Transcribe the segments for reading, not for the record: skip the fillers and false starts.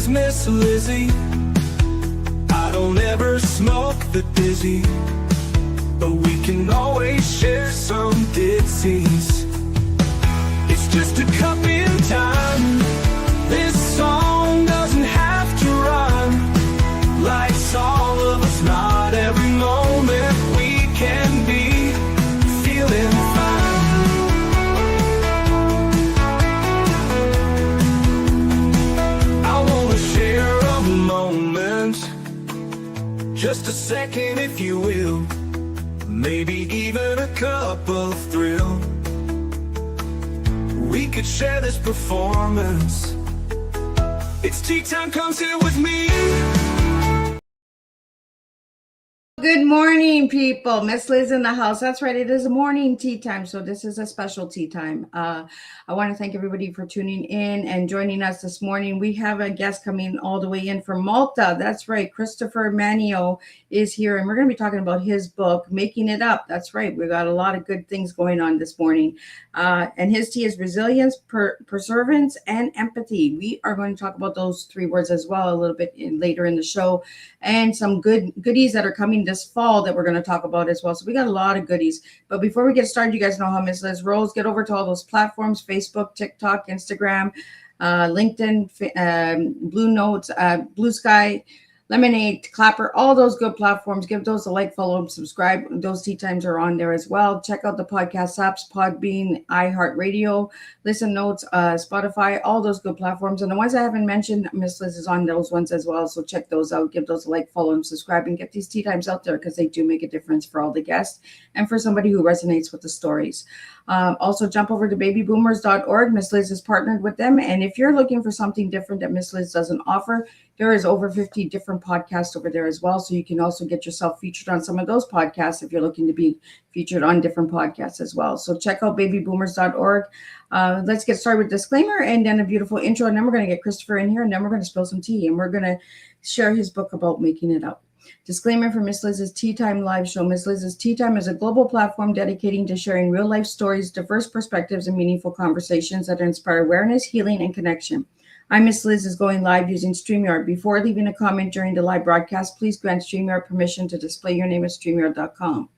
Miss Lizzie. I don't ever smoke the dizzy, but we can always share some ditzies. It's just a cup in time. This song doesn't have to rhyme. Life's all of us, not every moment we can be feeling fine. I wanna share a moment, just a second if you will, maybe even a cup of thrill. We could share this performance. It's tea time, come sit with me. Good morning, people. Miss Liz in the house. That's right. It is a morning tea time. So this is a special tea time. I want to thank everybody for tuning in and joining us this morning. We have a guest coming all the way in from Malta. That's right. Christopher Mannino is here, and we're going to be talking about his book, Making It Up. That's right. We got a lot of good things going on this morning. And his tea is resilience, perseverance, and empathy. We are going to talk about those three words as well a little bit later in the show, and some goodies that are coming this fall that we're going to talk about as well. So we got a lot of goodies. But before we get started, you guys know how Miss Liz rolls. Get over to all those platforms: Facebook, TikTok, Instagram, LinkedIn, Blue Notes, Blue Sky, Lemonade, Clapper, all those good platforms. Give those a like, follow, and subscribe. Those tea times are on there as well. Check out the podcast apps: Podbean, iHeartRadio, Listen Notes, Spotify, all those good platforms. And the ones I haven't mentioned, Miss Liz is on those ones as well. So check those out. Give those a like, follow, and subscribe, and get these tea times out there because they do make a difference for all the guests and for somebody who resonates with the stories. Also, jump over to babyboomers.org. Miss Liz is partnered with them. And if you're looking for something different that Miss Liz doesn't offer, there is over 50 different podcasts over there as well. So you can also get yourself featured on some of those podcasts if you're looking to be featured on different podcasts as well. So check out babyboomers.org. Let's get started with disclaimer and then a beautiful intro. And then we're going to get Christopher in here, and then we're going to spill some tea, and we're going to share his book about making it up. Disclaimer for Miss Liz's Tea Time live show. Miss Liz's Tea Time is a global platform dedicating to sharing real life stories, diverse perspectives, and meaningful conversations that inspire awareness, healing, and connection. I'm Miss Liz is going live using StreamYard. Before leaving a comment during the live broadcast, please grant StreamYard permission to display your name at StreamYard.com.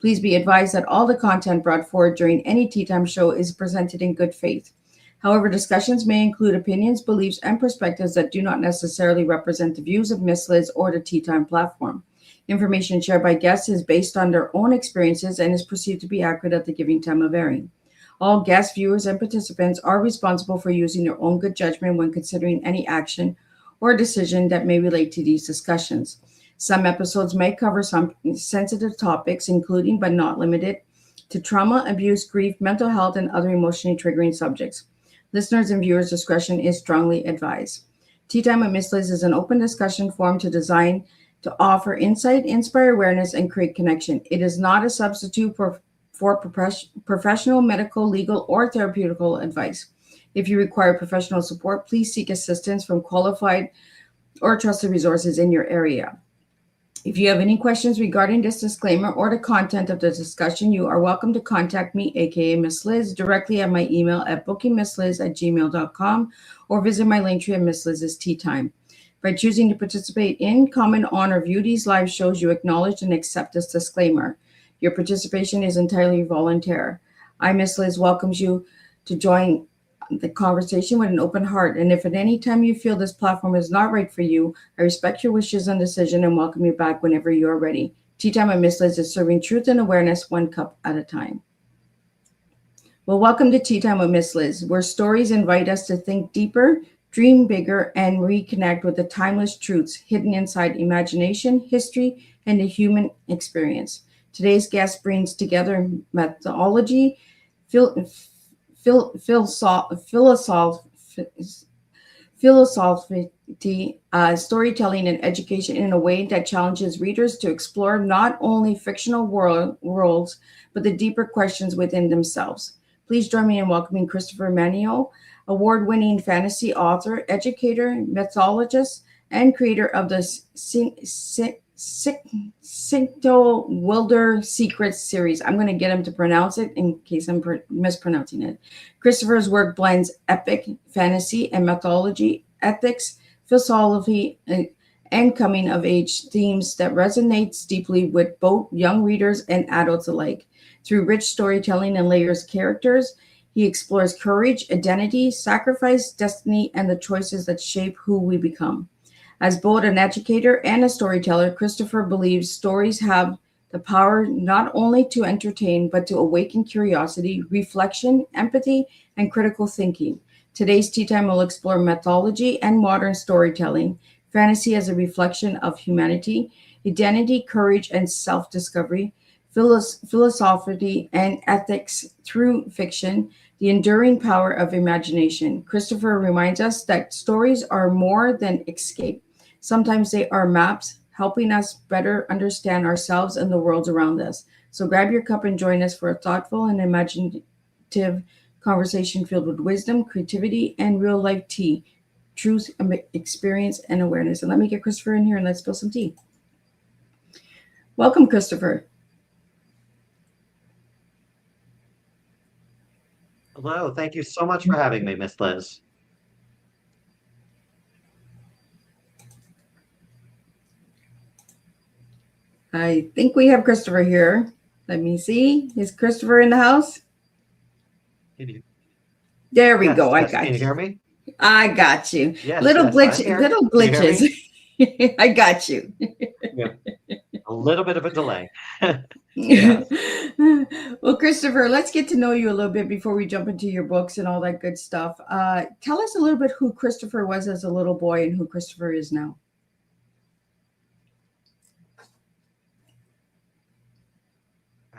Please be advised that all the content brought forward during any Tea Time show is presented in good faith. However, discussions may include opinions, beliefs, and perspectives that do not necessarily represent the views of Miss Liz or the Tea Time platform. Information shared by guests is based on their own experiences and is perceived to be accurate at the given time of airing. All guests, viewers, and participants are responsible for using their own good judgment when considering any action or decision that may relate to these discussions. Some episodes may cover some sensitive topics, including but not limited to trauma, abuse, grief, mental health, and other emotionally triggering subjects. Listeners' and viewers' discretion is strongly advised. Tea Time with Miss Liz is an open discussion forum designed to offer insight, inspire awareness, and create connection. It is not a substitute for professional, medical, legal, or therapeutical advice. If you require professional support, please seek assistance from qualified or trusted resources in your area. If you have any questions regarding this disclaimer or the content of the discussion, you are welcome to contact me, aka Miss Liz, directly at my email at bookingmissliz@gmail.com or visit my link tree at Miss Liz's Tea Time. By choosing to participate in, comment on, or view these live shows, you acknowledge and accept this disclaimer. Your participation is entirely voluntary. I, Miss Liz, welcomes you to join the conversation with an open heart. And if at any time you feel this platform is not right for you, I respect your wishes and decision and welcome you back whenever you are ready. Tea Time with Miss Liz is serving truth and awareness one cup at a time. Well, welcome to Tea Time with Miss Liz, where stories invite us to think deeper, dream bigger, and reconnect with the timeless truths hidden inside imagination, history, and the human experience. Today's guest brings together mythology, philosophy, storytelling, and education in a way that challenges readers to explore not only fictional worlds, but the deeper questions within themselves. Please join me in welcoming Christopher Mannino, award-winning fantasy author, educator, mythologist, and creator of the Wielder Secrets series. I'm going to get him to pronounce it in case I'm mispronouncing it. Christopher's work blends epic fantasy and mythology, ethics, philosophy, and coming of age themes that resonates deeply with both young readers and adults alike. Through rich storytelling and layers characters, he explores courage, identity, sacrifice, destiny, and the choices that shape who we become. As both an educator and a storyteller, Christopher believes stories have the power not only to entertain, but to awaken curiosity, reflection, empathy, and critical thinking. Today's Tea Time will explore mythology and modern storytelling, fantasy as a reflection of humanity, identity, courage, and self discovery, philosophy, and ethics through fiction, the enduring power of imagination. Christopher reminds us that stories are more than escape. Sometimes they are maps, helping us better understand ourselves and the world around us. So grab your cup and join us for a thoughtful and imaginative conversation filled with wisdom, creativity, and real life tea, truth, experience, and awareness. And let me get Christopher in here and let's spill some tea. Welcome, Christopher. Hello, thank you so much for having me, Miss Liz. I think we have Christopher here. Let me see. Is Christopher in the house? There we go. I got Can you hear me? I got you. Yes, Little yes, glitch, I'm here. little Can you hear glitches. I got you. Yeah. A little bit of a delay. Yes. Well, Christopher, let's get to know you a little bit before we jump into your books and all that good stuff. Tell us a little bit who Christopher was as a little boy and who Christopher is now.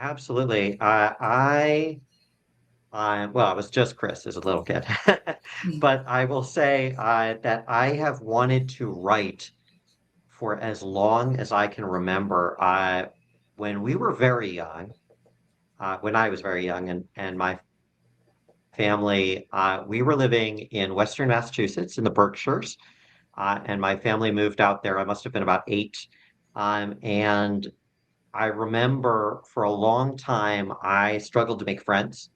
Absolutely. Well, I was just Chris as a little kid, but I will say that I have wanted to write for as long as I can remember. When we were very young, when I was very young, and my family, we were living in Western Massachusetts in the Berkshires, and my family moved out there. I must have been about 8, and I remember for a long time I struggled to make friends.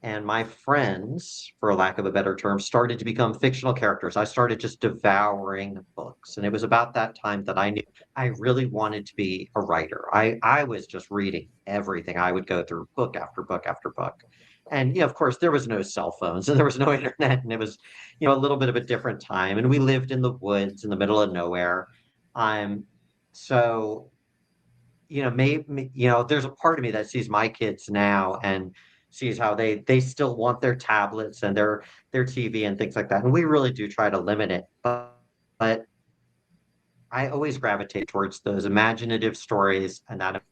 And my friends, for lack of a better term, started to become fictional characters. I started just devouring books. And it was about that time that I knew I really wanted to be a writer. I was just reading everything. I would go through book after book after book. And yeah, of course, there was no cell phones and there was no internet. And it was, a little bit of a different time. And we lived in the woods in the middle of nowhere. So maybe there's a part of me that sees my kids now and sees how they still want their tablets and their TV and things like that. And we really do try to limit it. But I always gravitate towards those imaginative stories and that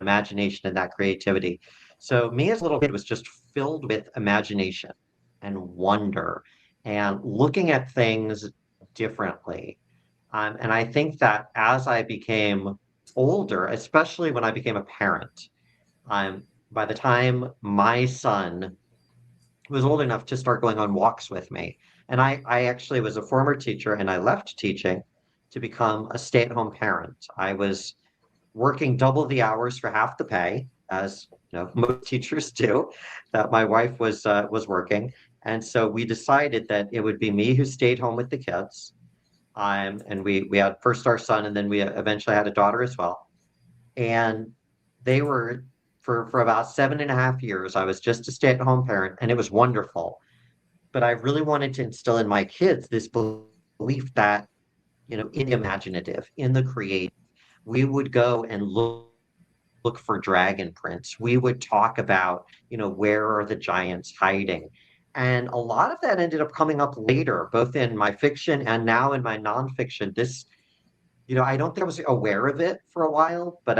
imagination and that creativity. So me as a little kid was just filled with imagination and wonder and looking at things differently. And I think that as I became older, especially when I became a parent, by the time my son was old enough to start going on walks with me, and I actually was a former teacher and I left teaching to become a stay-at-home parent. I was working double the hours for half the pay, as most teachers do, that my wife was working. And so we decided that it would be me who stayed home with the kids. And we had first our son, and then we eventually had a daughter as well. And they were for about 7.5 years, I was just a stay-at-home parent, and it was wonderful. But I really wanted to instill in my kids this belief that, in the imaginative, in the creative, we would go and look for dragon prints. We would talk about, where are the giants hiding? And a lot of that ended up coming up later, both in my fiction and now in my nonfiction. I don't think I was aware of it for a while, but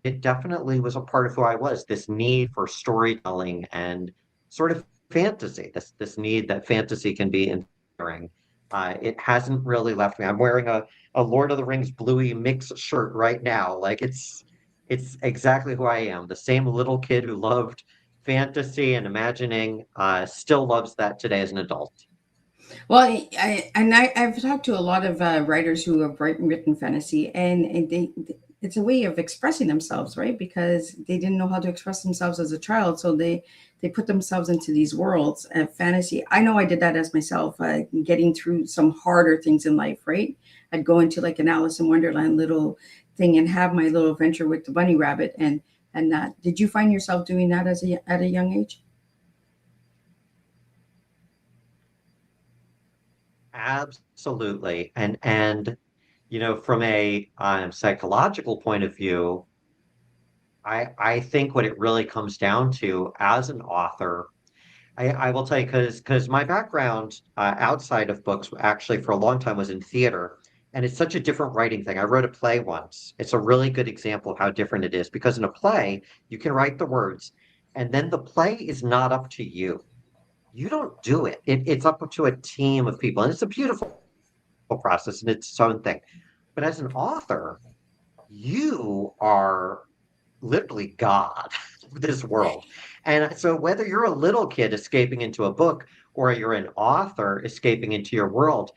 it definitely was a part of who I was, this need for storytelling and sort of fantasy, this need that fantasy can be enduring. It hasn't really left me. I'm wearing a Lord of the Rings bluey mix shirt right now. Like it's exactly who I am. The same little kid who loved fantasy and imagining, still loves that today as an adult. Well, I've talked to a lot of writers who have written fantasy, and it's a way of expressing themselves, right? Because they didn't know how to express themselves as a child, so they they put themselves into these worlds of fantasy. I know I did that as myself, getting through some harder things in life, right? I'd go into like an Alice in Wonderland little thing and have my little adventure with the bunny rabbit and that. Did you find yourself doing that at a young age? Absolutely. And from a psychological point of view, I think what it really comes down to as an author, I will tell you, because my background outside of books actually for a long time was in theater, and it's such a different writing thing. I wrote a play once. It's a really good example of how different it is because in a play, you can write the words, and then the play is not up to you. You don't do it. It's up to a team of people, and it's a beautiful process and it's its own thing. But as an author, you are literally God of this world. And so whether you're a little kid escaping into a book or you're an author escaping into your world,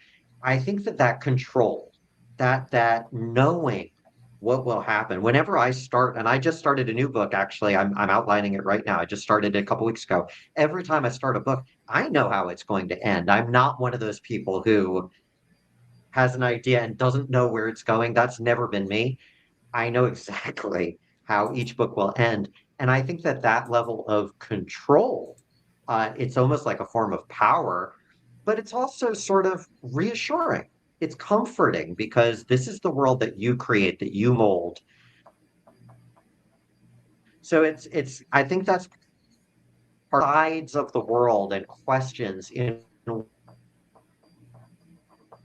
I think that control, that knowing what will happen. Whenever I start, and I just started a new book, actually, I'm outlining it right now. I just started it a couple weeks ago. Every time I start a book, I know how it's going to end. I'm not one of those people who has an idea and doesn't know where it's going. That's never been me. I know exactly how each book will end. And I think that level of control, it's almost like a form of power, but it's also sort of reassuring. It's comforting because this is the world that you create, that you mold. So I think that's sides of the world and questions in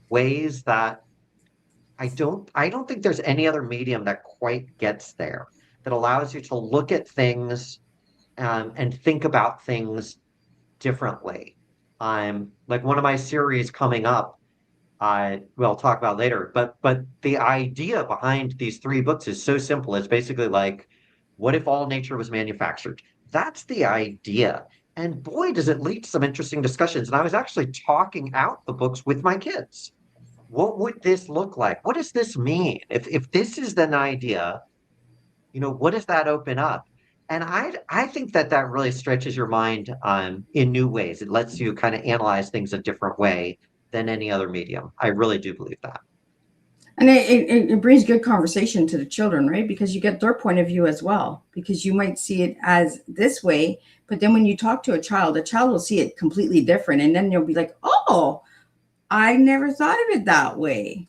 ways that I don't think there's any other medium that quite gets there, that allows you to look at things and think about things differently. Like one of my series coming up, I will talk about later, but the idea behind these three books is so simple. It's basically like, what if all nature was manufactured? That's the idea. And boy, does it lead to some interesting discussions. And I was actually talking out the books with my kids. What would this look like? What does this mean? If this is an idea, what does that open up? And I think that really stretches your mind in new ways. It lets you kind of analyze things a different way than any other medium. I really do believe that. And it brings good conversation to the children, right? Because you get their point of view as well. Because you might see it as this way, but then when you talk to a child will see it completely different. And then you'll be like, oh, I never thought of it that way.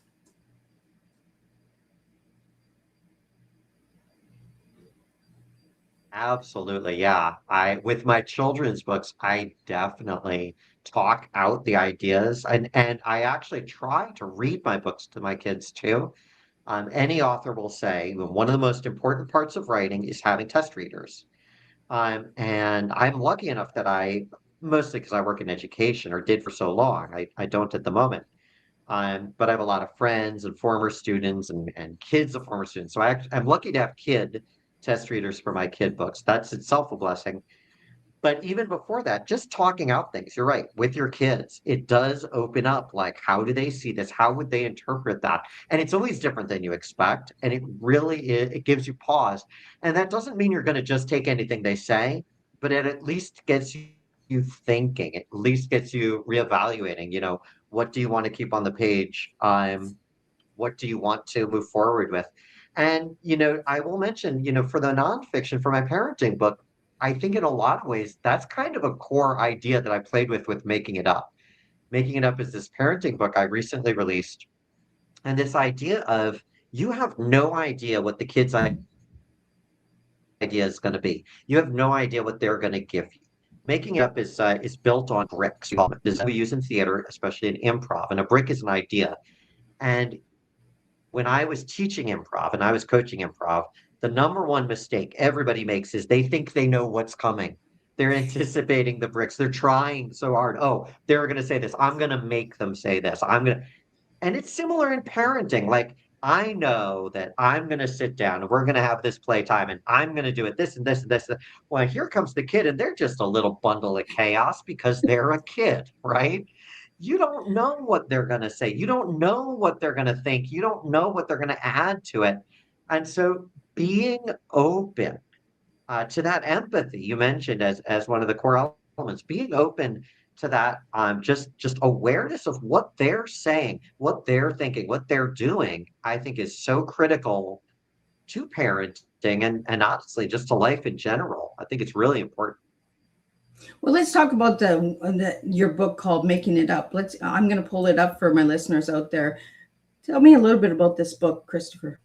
Absolutely, yeah. I with my children's books, I definitely talk out the ideas and I actually try to read my books to my kids too. Any author will say that one of the most important parts of writing is having test readers. And I'm lucky enough that mostly because I work in education or did for so long, I don't at the moment. But I have a lot of friends and former students and kids of former students. So I'm lucky to have kid test readers for my kid books. That's itself a blessing. But even before that, just talking out things, you're right, with your kids, it does open up like, how do they see this? How would they interpret that? And it's always different than you expect. And it really it gives you pause. And that doesn't mean you're going to just take anything they say, but it at least gets you thinking, at least gets you reevaluating, what do you want to keep on the page? What do you want to move forward with? And, I will mention, for the nonfiction, for my parenting book, I think in a lot of ways, that's kind of a core idea that I played with Making It Up. Making It Up is this parenting book I recently released. And this idea of you have no idea what the kid's idea is going to be. You have no idea what they're going to give you. Making It Up is built on bricks. This is what we use in theater, especially in improv. And a brick is an idea. And when I was teaching improv and I was coaching improv, the number one mistake everybody makes is they think they know what's coming. They're anticipating the bricks. They're trying so hard. Oh, they're going to say this. I'm going to make them say this. And it's similar in parenting. Like, I know that I'm going to sit down and we're going to have this playtime and I'm going to do it this and this and this. Well, here comes the kid and they're just a little bundle of chaos because they're a kid, right? You don't know what they're going to say. You don't know what they're going to think. You don't know what they're going to add to it. And so being open to that empathy you mentioned as one of the core elements, being open to that, just awareness of what they're saying, what they're thinking, what they're doing, I think is so critical to parenting and honestly just to life in general. I think it's really important. Well, let's talk about the your book called Making It Up. I'm going to pull it up for my listeners out there. Tell me a little bit about this book, Christopher.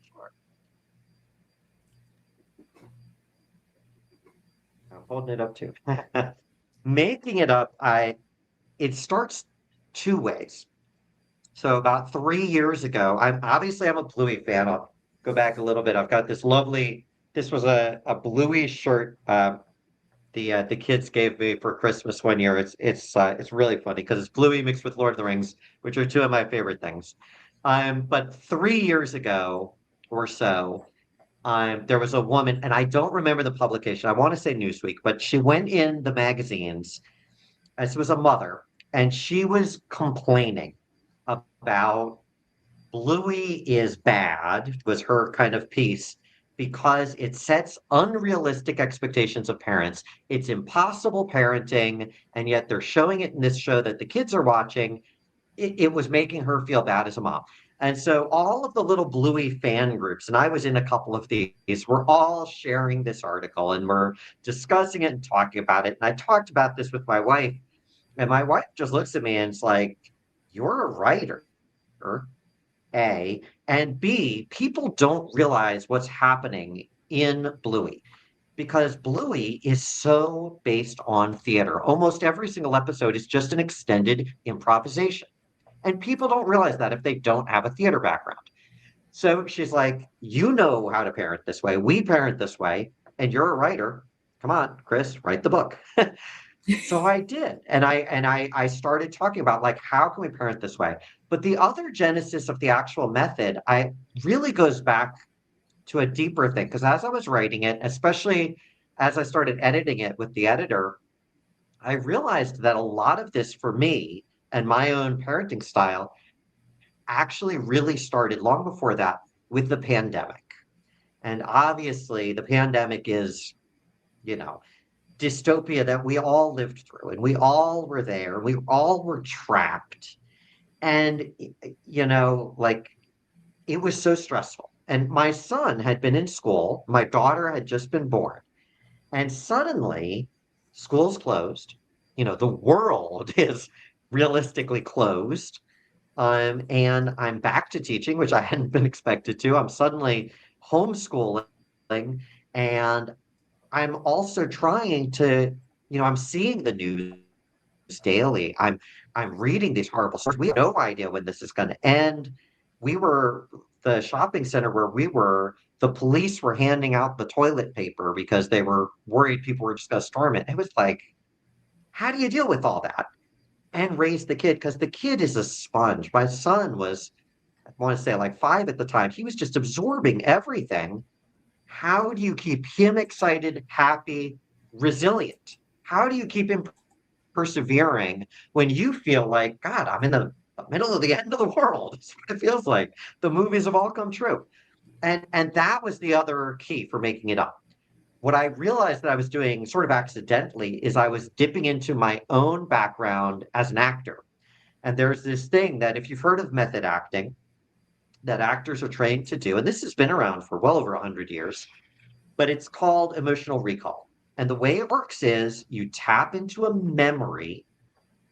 I'm holding it up too. Making it up, it starts two ways. So about 3 years ago, I'm a Bluey fan. I'll go back a little bit. I've got this was a Bluey shirt the kids gave me for Christmas one year. It's really funny because it's Bluey mixed with Lord of the Rings, which are two of my favorite things. But 3 years ago or so, there was a woman, and I don't remember the publication. I want to say Newsweek, but she went in the magazines. This was a mother, and she was complaining about Bluey is bad, was her kind of piece, because it sets unrealistic expectations of parents. It's impossible parenting, and yet they're showing it in this show that the kids are watching. It was making her feel bad as a mom. And so all of the little Bluey fan groups, and I was in a couple of these, we're all sharing this article and we're discussing it and talking about it. And I talked about this with my wife, and my wife just looks at me and it's like, "You're a writer, A, and B, people don't realize what's happening in Bluey because Bluey is so based on theater. Almost every single episode is just an extended improvisation. And people don't realize that if they don't have a theater background. So she's like, "You know how to parent this way. We parent this way, and you're a writer. Come on, Chris, write the book." So I did. And I started talking about like how can we parent this way? But the other genesis of the actual method, I really goes back to a deeper thing. Because as I was writing it, especially as I started editing it with the editor, I realized that a lot of this for me and my own parenting style actually really started long before that with the pandemic. And obviously, the pandemic is, you know, dystopia that we all lived through and we all were there. We all were trapped. And, like it was so stressful. And my son had been in school, my daughter had just been born. And suddenly, school's closed. The world is realistically closed. And I'm back to teaching, which I hadn't been expected to. I'm suddenly homeschooling, and I'm also trying to, I'm seeing the news daily. I'm reading these horrible stories. We have no idea when this is going to end. The shopping center where we were, the police were handing out the toilet paper because they were worried people were just going to storm it. It was like, how do you deal with all that and raise the kid? Because the kid is a sponge. My son was, I want to say like 5 at the time. He was just absorbing everything. How do you keep him excited, happy, resilient? How do you keep him persevering when you feel like, God, I'm in the middle of the end of the world? It's what it feels like. The movies have all come true. And that was the other key for making it up. What I realized that I was doing sort of accidentally is I was dipping into my own background as an actor. And there's this thing that if you've heard of method acting, that actors are trained to do, and this has been around for well over 100 years, but it's called emotional recall. And the way it works is you tap into a memory,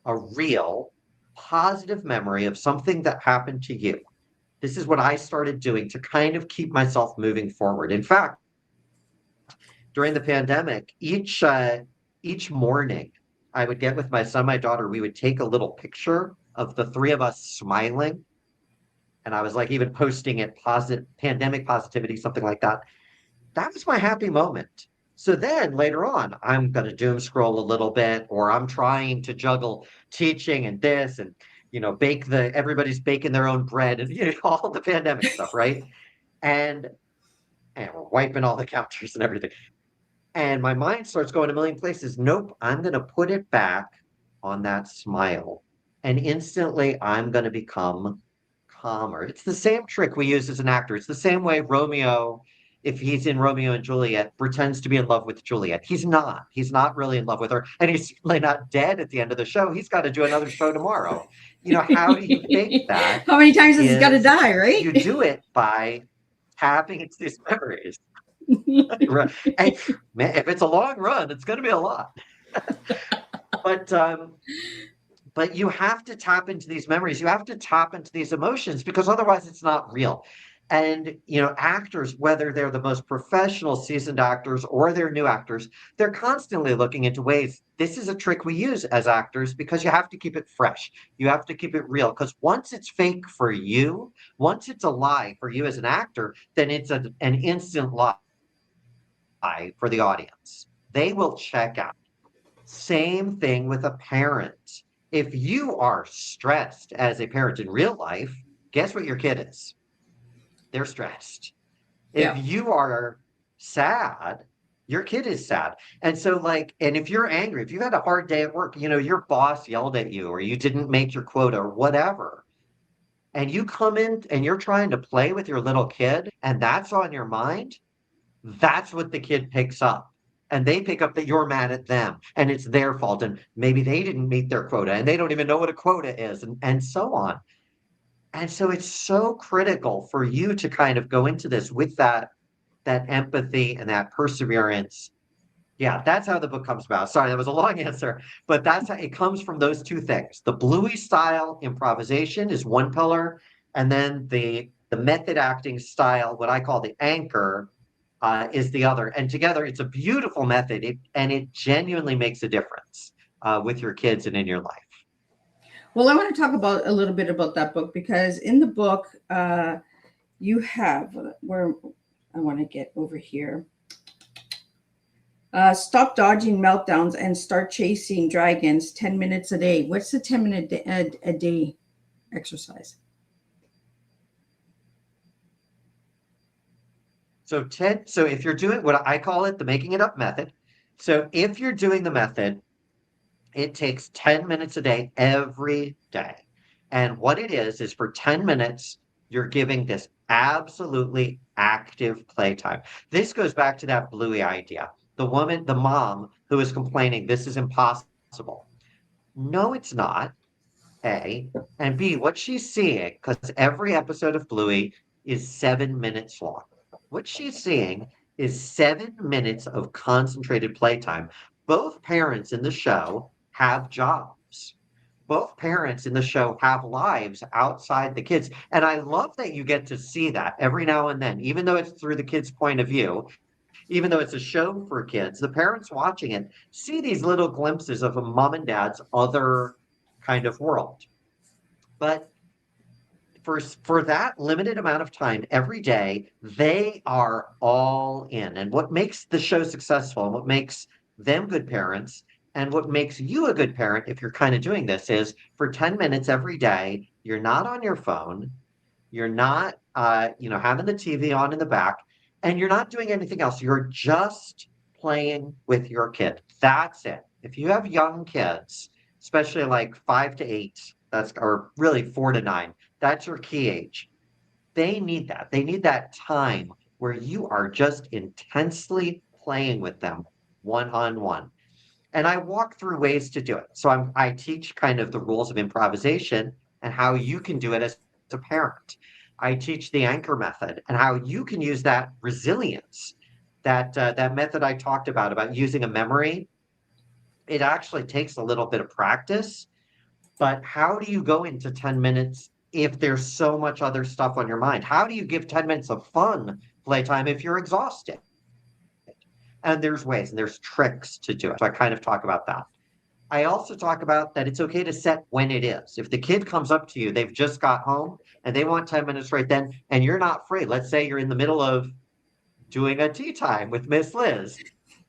a real positive memory of something that happened to you. This is what I started doing to kind of keep myself moving forward. In fact, during the pandemic, each morning I would get with my son, my daughter, we would take a little picture of the three of us smiling. And I was like even posting it, pandemic positivity, something like that. That was my happy moment. So then later on, I'm going to doom scroll a little bit, or I'm trying to juggle teaching and this and, everybody's baking their own bread and, all the pandemic stuff, right? And we're wiping all the counters and everything. And my mind starts going a million places. Nope, I'm going to put it back on that smile. And instantly I'm going to become calmer. It's the same trick we use as an actor. It's the same way Romeo if he's in Romeo and Juliet, pretends to be in love with Juliet. He's not. He's not really in love with her. And he's really not dead at the end of the show. He's got to do another show tomorrow. How do you fake that? How many times has he got to Is die, right? you do it by tapping into these memories. Right. And man, if it's a long run, it's going to be a lot. But you have to tap into these memories. You have to tap into these emotions because otherwise it's not real. And, actors, whether they're the most professional seasoned actors or they're new actors, they're constantly looking into ways. This is a trick we use as actors because you have to keep it fresh. You have to keep it real because once it's fake for you, once it's a lie for you as an actor, then it's an instant lie for the audience. They will check out. Same thing with a parent. If you are stressed as a parent in real life, guess what your kid is? They're stressed. Yeah. If you are sad, your kid is sad. And so, and if you're angry, if you had a hard day at work, your boss yelled at you or you didn't make your quota or whatever, and you come in and you're trying to play with your little kid and that's on your mind, that's what the kid picks up. And they pick up that you're mad at them and it's their fault. And maybe they didn't meet their quota and they don't even know what a quota is and so on. And so it's so critical for you to kind of go into this with that empathy and that perseverance. Yeah, that's how the book comes about. Sorry, that was a long answer, but that's how it comes from those two things. The Bluey style improvisation is one pillar, and then the method acting style, what I call the anchor, is the other. And together, it's a beautiful method, and it genuinely makes a difference with your kids and in your life. Well, I want to talk about a little bit about that book because in the book, you have where I want to get over here. Stop dodging meltdowns and start chasing dragons 10 minutes a day. What's the 10-minute a day exercise? So if you're doing what I call it, the making it up method. So if you're doing the method, it takes 10 minutes a day every day. And what it is for 10 minutes, you're giving this absolutely active playtime. This goes back to that Bluey idea. The mom who is complaining, this is impossible. No, it's not. A. And B, what she's seeing, because every episode of Bluey is 7 minutes long. What she's seeing is 7 minutes of concentrated playtime. Both parents in the show have jobs. Both parents in the show have lives outside the kids. And I love that you get to see that every now and then, even though it's through the kid's point of view, even though it's a show for kids, the parents watching it see these little glimpses of a mom and dad's other kind of world. But for that limited amount of time every day, they are all in. And what makes the show successful and what makes them good parents and what makes you a good parent, if you're kind of doing this, is for 10 minutes every day, you're not on your phone, you're not, having the TV on in the back, and you're not doing anything else. You're just playing with your kid. That's it. If you have young kids, especially like 5 to 8, or really 4 to 9, that's your key age. They need that. They need that time where you are just intensely playing with them one-on-one. And I walk through ways to do it. So I teach kind of the rules of improvisation and how you can do it as a parent. I teach the anchor method and how you can use that resilience, that method I talked about using a memory. It actually takes a little bit of practice, but how do you go into 10 minutes if there's so much other stuff on your mind? How do you give 10 minutes of fun playtime if you're exhausted? And there's ways and there's tricks to do it. So I kind of talk about that. I also talk about that it's okay to set when it is. If the kid comes up to you, they've just got home and they want 10 minutes right then, and you're not free. Let's say you're in the middle of doing a tea time with Miss Liz.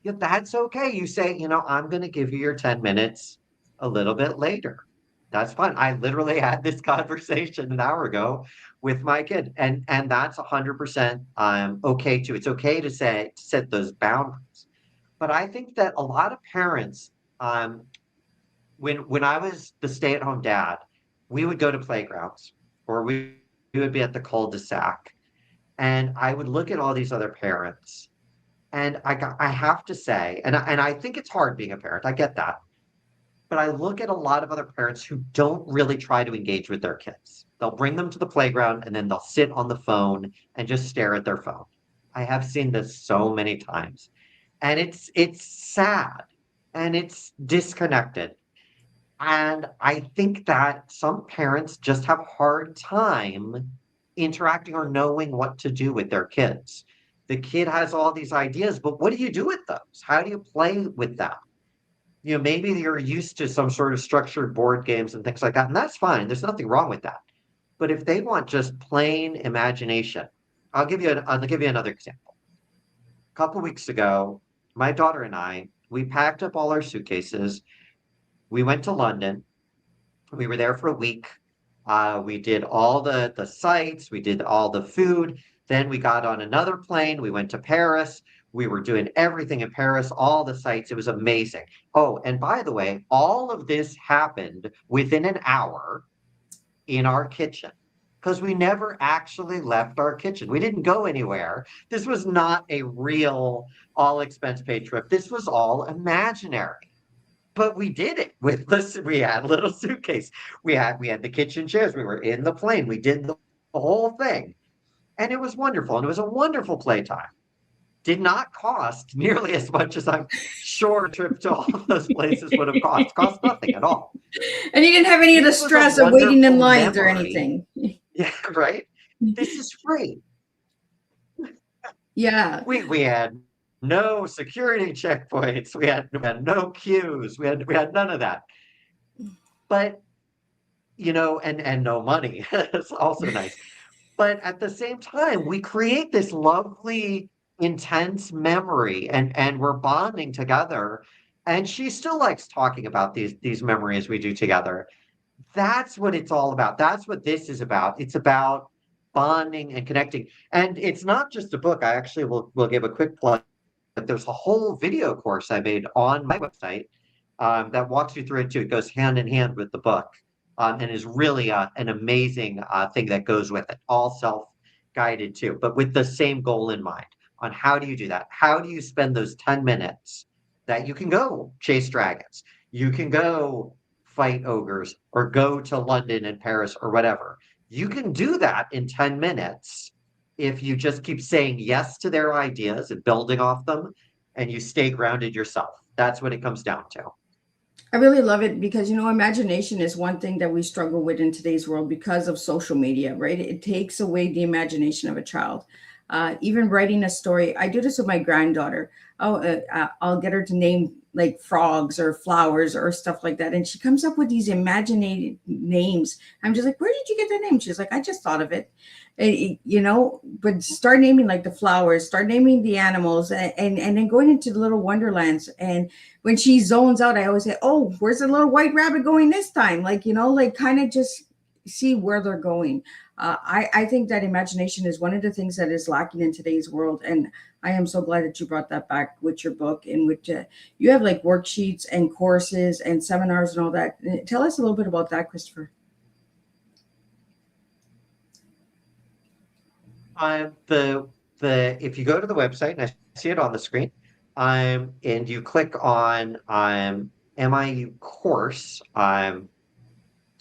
Yeah, that's okay. You say, I'm going to give you your 10 minutes a little bit later. That's fine. I literally had this conversation an hour ago with my kid, and that's 100% okay too. It's okay to set those boundaries. But I think that a lot of parents, when I was the stay-at-home dad, we would go to playgrounds or we would be at the cul-de-sac, And I would look at all these other parents, and I have to say, and I think it's hard being a parent. I get that. But I look at a lot of other parents who don't really try to engage with their kids. They'll bring them to the playground and then they'll sit on the phone and just stare at their phone. I have seen this so many times. And it's sad and it's disconnected. And I think that some parents just have a hard time interacting or knowing what to do with their kids. The kid has all these ideas, but what do you do with those? How do you play with them? Maybe you're used to some sort of structured board games and things like that, and that's fine. There's nothing wrong with that. But if they want just plain imagination, I'll give you another example. A couple weeks ago, my daughter and I, we packed up all our suitcases. We went to London. We were there for a week. We did all the sites. We did all the food. Then we got on another plane. We went to Paris. We were doing everything in Paris, all the sites. It was amazing. Oh, and by the way, all of this happened within an hour in our kitchen because we never actually left our kitchen. We didn't go anywhere. This was not a real all expense paid trip. This was all imaginary. But we did it with this. We had a little suitcase. We had the kitchen chairs. We were in the plane. We did the whole thing. And it was wonderful. And it was a wonderful playtime. Did not cost nearly as much as I'm sure a trip to all of those places would have cost. Cost nothing at all. And you didn't have any of the stress of waiting in lines or anything. Yeah, right? This is free. Yeah. We had no security checkpoints. We had no queues. We had none of that. But and no money. It's also nice. But at the same time, we create this lovely, intense memory, and we're bonding together. And she still likes talking about these memories we do together. That's what it's all about. That's what this is about. It's about bonding and connecting. And it's not just a book. I actually will give a quick plug. There's a whole video course I made on my website that walks you through it too. It goes hand in hand with the book, and is really an amazing thing that goes with it. All self-guided too, but with the same goal in mind. On how do you do that? How do you spend those 10 minutes that you can go chase dragons? You can go fight ogres or go to London and Paris or whatever. You can do that in 10 minutes if you just keep saying yes to their ideas and building off them, and you stay grounded yourself. That's what it comes down to. I really love it because, imagination is one thing that we struggle with in today's world because of social media, right? It takes away the imagination of a child. Even writing a story, I do this with my granddaughter. I'll get her to name like frogs or flowers or stuff like that. And she comes up with these imaginative names. I'm just like, where did you get that name? She's like, I just thought of it. But start naming like the flowers, start naming the animals, and then going into the little wonderlands. And when she zones out, I always say, oh, where's the little white rabbit going this time? Like kind of just see where they're going. I think that imagination is one of the things that is lacking in today's world. And I am so glad that you brought that back with your book, in which you have like worksheets and courses and seminars and all that. Tell us a little bit about that, Christopher. If you go to the website, and I see it on the screen, and you click on MIU course,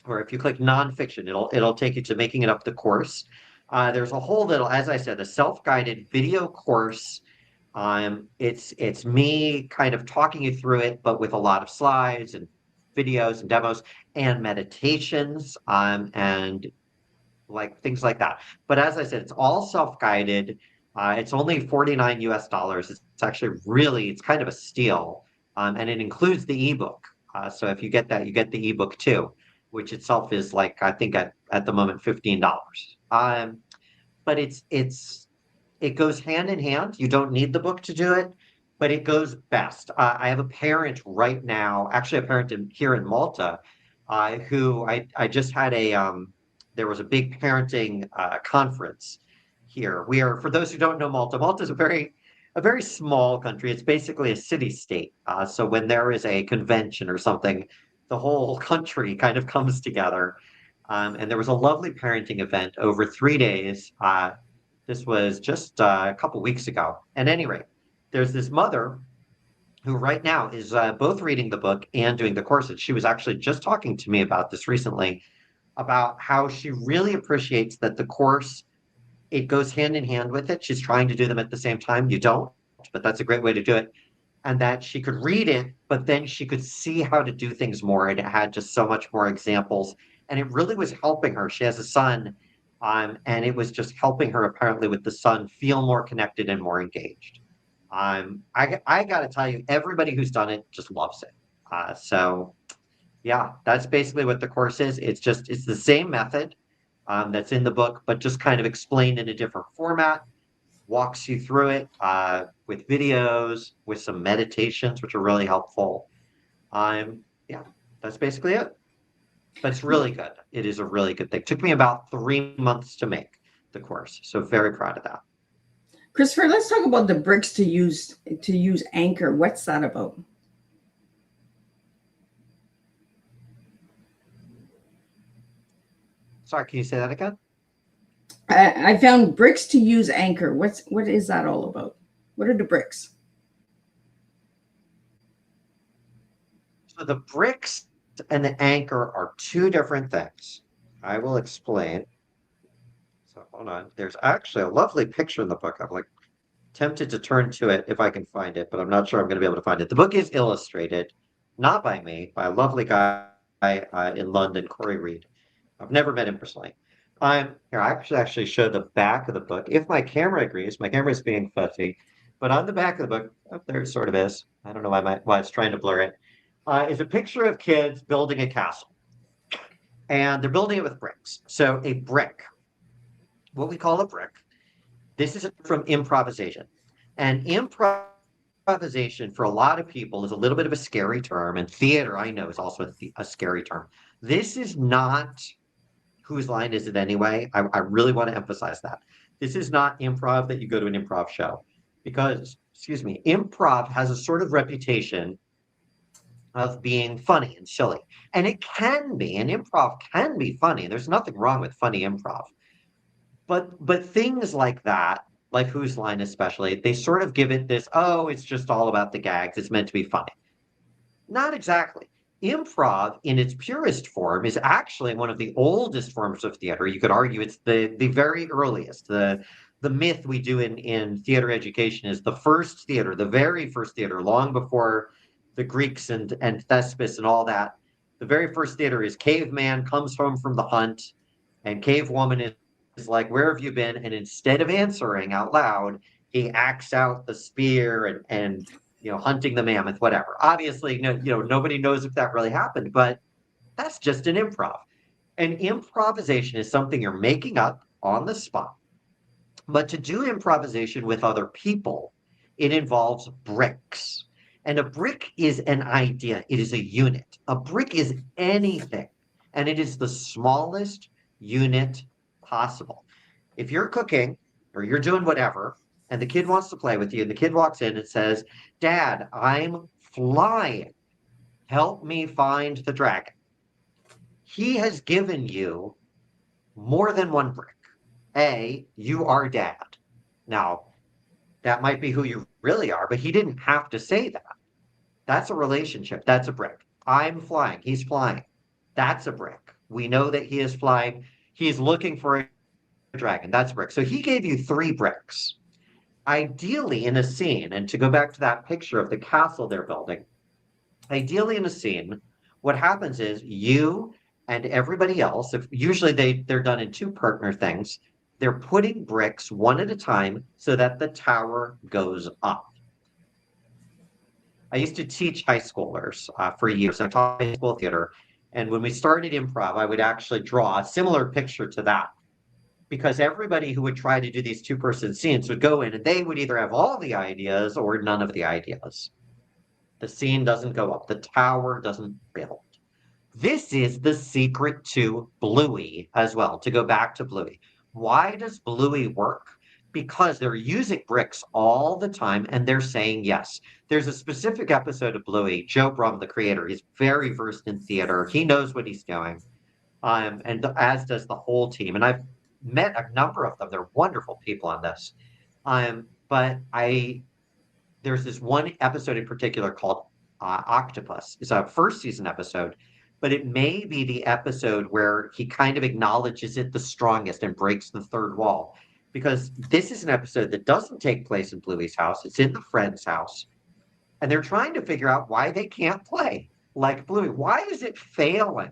or if you click nonfiction, it'll take you to Making It Up the course. There's a whole little, as I said, a self-guided video course. It's me kind of talking you through it, but with a lot of slides and videos and demos and meditations, and like things like that. But as I said, it's all self-guided. It's only $49 US. It's actually it's kind of a steal. And it includes the ebook. So if you get that, you get the ebook too, which itself is like, I think at the moment, $15. But it goes hand in hand. You don't need the book to do it, but it goes best. I have a parent right now, actually a parent here in Malta, who I just had there was a big parenting conference here. For those who don't know Malta, Malta is a very small country. It's basically a city-state. So when there is a convention or something, the whole country kind of comes together. And there was a lovely parenting event over 3 days This was just a couple weeks ago. At any rate, there's this mother who right now is both reading the book and doing the courses. She was actually just talking to me about this recently, about how she really appreciates that the course, it goes hand in hand with it. She's trying to do them at the same time. You don't, but that's a great way to do it. And that she could read it, but then she could see how to do things more. And it had just so much more examples. And it really was helping her. She has a son, and it was just helping her apparently with the son feel more connected and more engaged. I got to tell you, everybody who's done it just loves it. So yeah, that's basically what the course is. It's the same method that's in the book, but just kind of explained in a different format. Walks you through it with videos, with some meditations, which are really helpful. Yeah, that's basically it. But it's really good. It is a really good thing. It took me about 3 months to make the course, so very proud of that. Christopher, let's talk about the bricks to use anchor. What's that about? Sorry, can you say that again? I found bricks to use anchor. What is that all about? What are the bricks? So the bricks and the anchor are two different things. I will explain. So hold on. There's actually a lovely picture in the book. I'm like tempted to turn to it if I can find it, but I'm not sure I'm going to be able to find it. The book is illustrated, not by me, by a lovely guy in London, Corey Reed. I've never met him personally. Here, I actually show the back of the book. If my camera agrees, my camera is being fussy, but on the back of the book, oh, there it sort of is. I don't know why it's trying to blur it. Is a picture of kids building a castle, and they're building it with bricks. So a brick, what we call a brick, this is from improvisation. And improvisation for a lot of people is a little bit of a scary term, and theater, I know, is also a scary term. This is not whose line is it anyway? I really want to emphasize that. This is not improv that you go to an improv show because, excuse me, improv has a sort of reputation of being funny and silly. And it can be, and improv can be funny. There's nothing wrong with funny improv. But things like that, like Whose Line especially, they sort of give it this, oh, it's just all about the gags. It's meant to be funny. Not exactly. Improv in its purest form is actually one of the oldest forms of theater. You could argue it's the very earliest. The myth we do in theater education is the first theater, the very first theater, long before the Greeks and Thespis and all that. The very first theater is caveman comes home from the hunt, and cavewoman is like, where have you been? And instead of answering out loud, he acts out the spear and hunting the mammoth, whatever. Obviously, nobody knows if that really happened, but that's just an improv. And improvisation is something you're making up on the spot. But to do improvisation with other people, it involves bricks. And a brick is an idea. It is a unit. A brick is anything. And it is the smallest unit possible. If you're cooking or you're doing whatever, and the kid wants to play with you, and the kid walks in and says, Dad, I'm flying. Help me find the dragon. He has given you more than one brick. You are Dad. Now, that might be who you really are, but he didn't have to say that. That's a relationship. That's a brick. I'm flying. He's flying. That's a brick. We know that he is flying. He's looking for a dragon. That's a brick. So he gave you 3 bricks. Ideally in a scene, and to go back to that picture of the castle they're building, ideally in a scene, what happens is you and everybody else, if usually they're done in 2 partner things, they're putting bricks one at a time so that the tower goes up. I used to teach high schoolers for years. I taught high school theater, and when we started improv, I would actually draw a similar picture to that. Because everybody who would try to do these 2-person scenes would go in and they would either have all the ideas or none of the ideas. The scene doesn't go up. The tower doesn't build. This is the secret to Bluey as well, to go back to Bluey. Why does Bluey work? Because they're using bricks all the time and they're saying yes. There's a specific episode of Bluey, Joe Brum, the creator, he's very versed in theater. He knows what he's doing. And as does the whole team. And I've met a number of them. They're wonderful people on this. But there's this one episode in particular called Octopus. It's a first season episode, but it may be the episode where he kind of acknowledges it the strongest and breaks the third wall. Because this is an episode that doesn't take place in Bluey's house. It's in the friend's house. And they're trying to figure out why they can't play like Bluey. Why is it failing?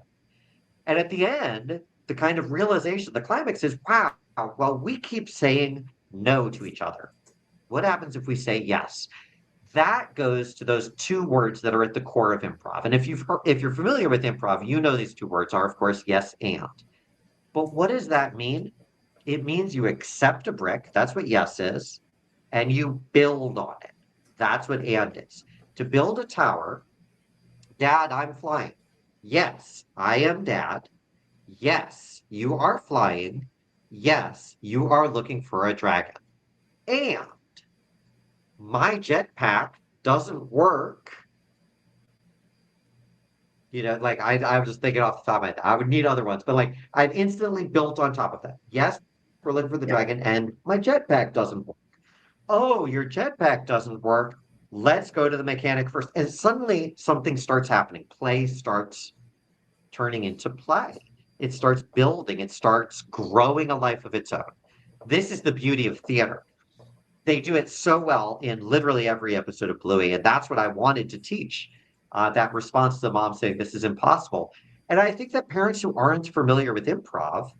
And at the end, the kind of realization, the climax is, wow, well, we keep saying no to each other. What happens if we say yes? That goes to those two words that are at the core of improv. And if you're familiar with improv, you know these two words are, of course, yes and. But what does that mean? It means you accept a brick. That's what yes is. And you build on it. That's what and is. To build a tower, Dad, I'm flying. Yes, I am Dad. Yes, you are flying. Yes, you are looking for a dragon. And my jetpack doesn't work. Like I was just thinking off the top of my head. I would need other ones, but like I've instantly built on top of that. Yes, we're looking for the dragon, and my jetpack doesn't work. Oh, your jetpack doesn't work. Let's go to the mechanic first. And suddenly something starts happening. Play starts turning into play. It starts building. It starts growing a life of its own. This is the beauty of theater. They do it so well in literally every episode of Bluey. And that's what I wanted to teach. That response to the mom saying this is impossible. And I think that parents who aren't familiar with improv,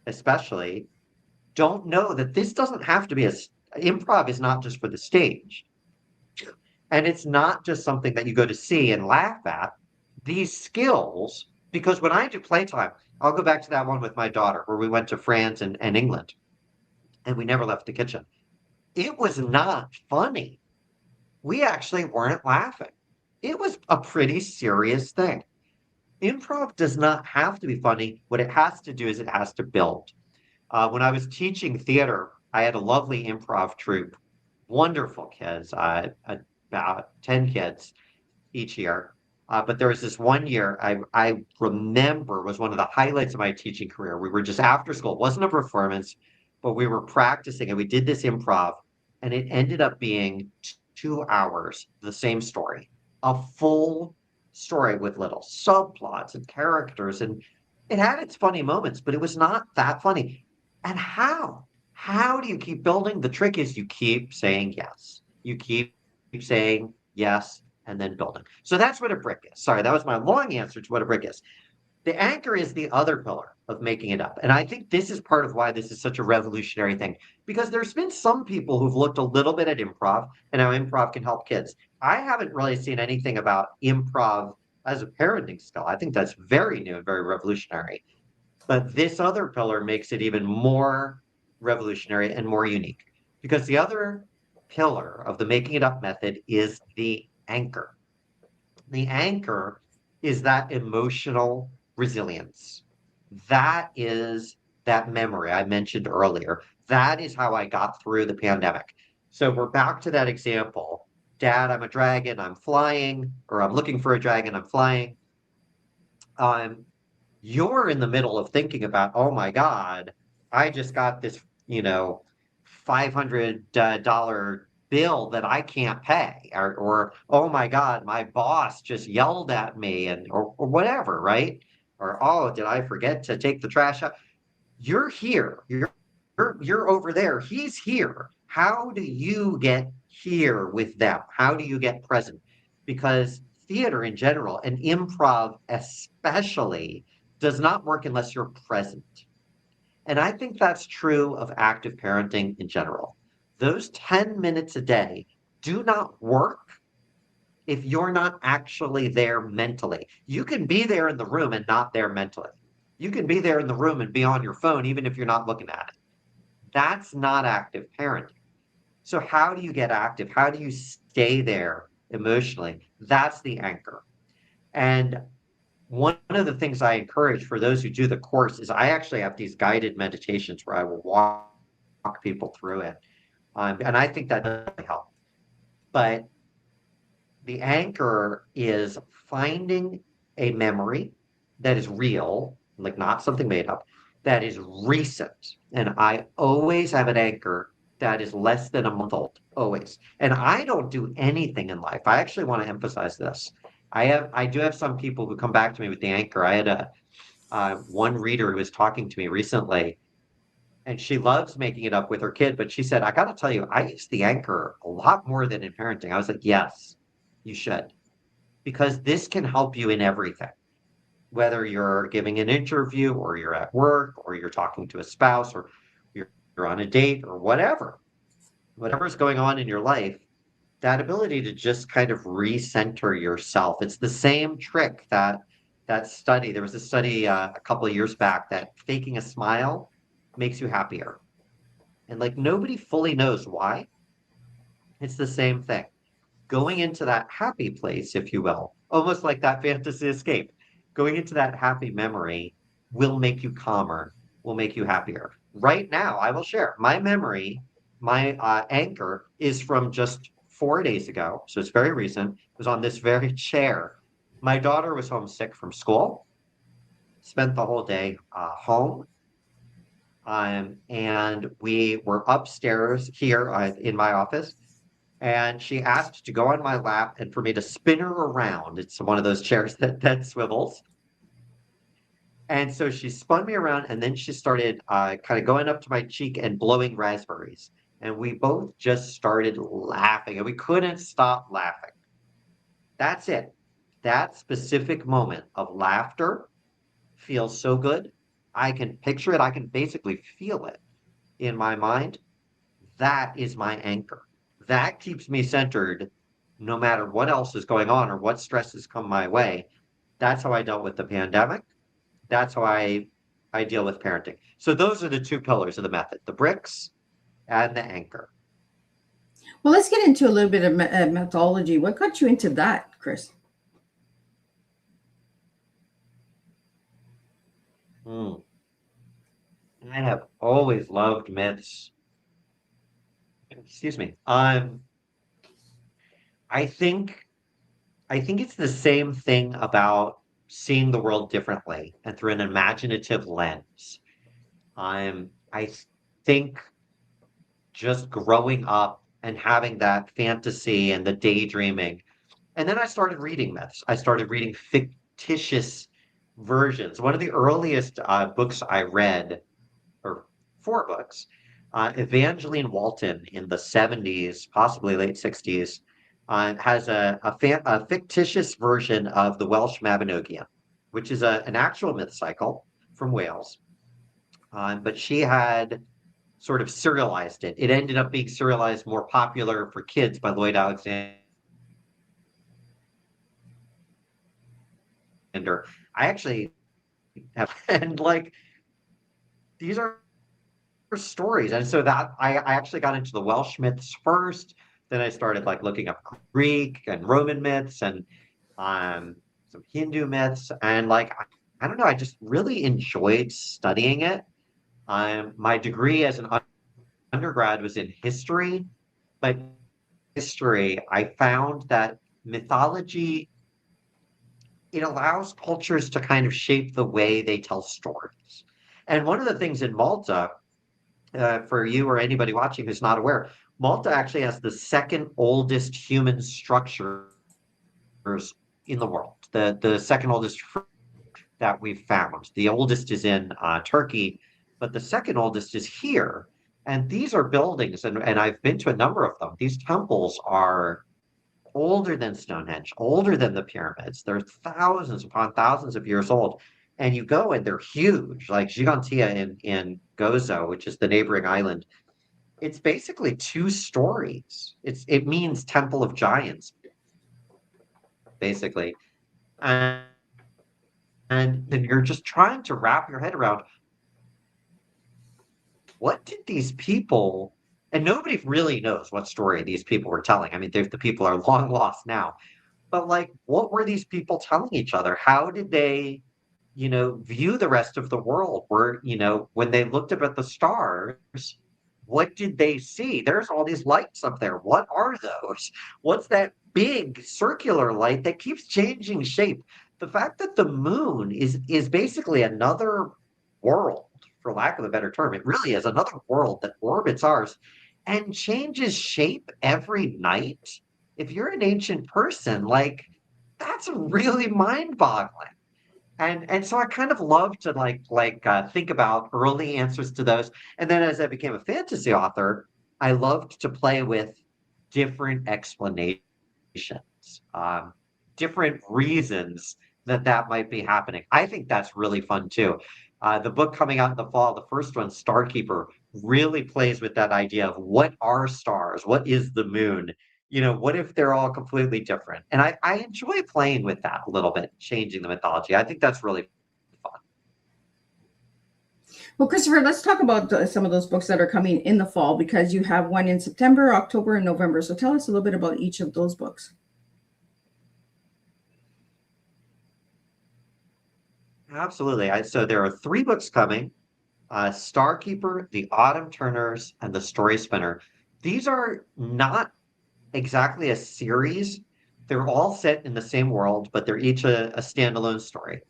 especially, don't know that this doesn't have to be improv is not just for the stage. And it's not just something that you go to see and laugh at. These skills, because when I do playtime, I'll go back to that one with my daughter where we went to France and England and we never left the kitchen. It was not funny. We actually weren't laughing. It was a pretty serious thing. Improv does not have to be funny. What it has to do is it has to build. When I was teaching theater, I had a lovely improv troupe, wonderful kids, about 10 kids each year. But there was this one year I remember was one of the highlights of my teaching career. We were just after school. It wasn't a performance, but we were practicing and we did this improv and it ended up being 2 hours, the same story, a full story with little subplots and characters. And it had its funny moments, but it was not that funny. And how? How do you keep building? The trick is you keep saying yes. You keep saying yes and then building. So that's what a brick is. Sorry, that was my long answer to what a brick is. The anchor is the other pillar of making it up. And I think this is part of why this is such a revolutionary thing, because there's been some people who've looked a little bit at improv and how improv can help kids. I haven't really seen anything about improv as a parenting skill. I think that's very new and very revolutionary. But this other pillar makes it even more revolutionary and more unique, because the other pillar of the making it up method is the anchor. The anchor is that emotional resilience. That is that memory I mentioned earlier. That is how I got through the pandemic. So we're back to that example. Dad, I'm a dragon, I'm flying, or I'm looking for a dragon, I'm flying. You're in the middle of thinking about, oh my God, I just got this, $500 bill that I can't pay, or oh my God, my boss just yelled at me, or whatever, right? Or oh, did I forget to take the trash out? You're here. You're over there. He's here. How do you get here with them? How do you get present? Because theater in general and improv especially does not work unless you're present. And I think that's true of active parenting in general. Those 10 minutes a day do not work if you're not actually there mentally. You can be there in the room and not there mentally. You can be there in the room and be on your phone even if you're not looking at it. That's not active parenting. So how do you get active? How do you stay there emotionally? That's the anchor. And one of the things I encourage for those who do the course is I actually have these guided meditations where I will walk people through it. And I think that does really help. But the anchor is finding a memory that is real, like not something made up, that is recent. And I always have an anchor that is less than a month old, always. And I don't do anything in life. I actually want to emphasize this. I do have some people who come back to me with the anchor. I had a one reader who was talking to me recently, and she loves making it up with her kid, but she said, I got to tell you, I use the anchor a lot more than in parenting. I was like, yes, you should, because this can help you in everything, whether you're giving an interview or you're at work or you're talking to a spouse or you're on a date or whatever's going on in your life, that ability to just kind of recenter yourself. It's the same trick that study. There was a study a couple of years back that faking a smile makes you happier. And like nobody fully knows why. It's the same thing. Going into that happy place, if you will, almost like that fantasy escape, going into that happy memory will make you calmer, will make you happier. Right now, I will share my memory, my anchor is from just 4 days ago. So it's very recent. It was on this very chair. My daughter was homesick from school, spent the whole day home. And we were upstairs here in my office, and she asked to go on my lap and for me to spin her around. It's one of those chairs that swivels. And so she spun me around, and then she started kind of going up to my cheek and blowing raspberries. And we both just started laughing, and we couldn't stop laughing. That's it. That specific moment of laughter feels so good. I can picture it. I can basically feel it in my mind. That is my anchor. That keeps me centered no matter what else is going on or what stresses come my way. That's how I dealt with the pandemic. That's how I deal with parenting. So those are the two pillars of the method, the bricks and the anchor. Well, let's get into a little bit of mythology. What got you into that, Chris? Hmm. I have always loved myths. Excuse me. I think I think it's the same thing about seeing the world differently and through an imaginative lens. I think just growing up and having that fantasy and the daydreaming. And then I started reading myths. I started reading fictitious versions. One of the earliest books I read, or four books, Evangeline Walton in the 70s, possibly late 60s, has a fictitious version of the Welsh Mabinogion, which is an actual myth cycle from Wales. But she had sort of serialized it. It ended up being serialized more popular for kids by Lloyd Alexander. I actually have, and like, these are stories. And so that I actually got into the Welsh myths first. Then I started like looking up Greek and Roman myths and some Hindu myths. And like, I don't know, I just really enjoyed studying it. My degree as an undergrad was in history, but history, I found that mythology, it allows cultures to kind of shape the way they tell stories. And one of the things in Malta, for you or anybody watching who's not aware, Malta actually has the second oldest human structures in the world. The second oldest that we've found. The oldest is in Turkey, but the second oldest is here. And these are buildings, and I've been to a number of them. These temples are older than Stonehenge, older than the pyramids. They're thousands upon thousands of years old. And you go and they're huge, like Gigantia in Gozo, which is the neighboring island. It's basically 2 stories. It means Temple of Giants, basically. And then you're just trying to wrap your head around what did these people, and nobody really knows what story these people were telling. I mean, the people are long lost now, but like, what were these people telling each other? How did they, view the rest of the world? When they looked up at the stars, what did they see? There's all these lights up there. What are those? What's that big circular light that keeps changing shape? The fact that the moon is basically another world for lack of a better term, it really is another world that orbits ours and changes shape every night. If you're an ancient person, like that's really mind-boggling. And so I kind of love to think about early answers to those. And then as I became a fantasy author, I loved to play with different explanations, um, different reasons that that might be happening. I think that's really fun too. The book coming out in the fall, the first one, Starkeeper, really plays with that idea of what are stars? What is the moon? What if they're all completely different? And I enjoy playing with that a little bit, changing the mythology. I think that's really fun. Well, Christopher, let's talk about some of those books that are coming in the fall, because you have one in September, October, and November. So tell us a little bit about each of those books. Absolutely. So there are 3 books coming, Starkeeper, The Autumn Turners, and The Story Spinner. These are not exactly a series. They're all set in the same world, but they're each a standalone story.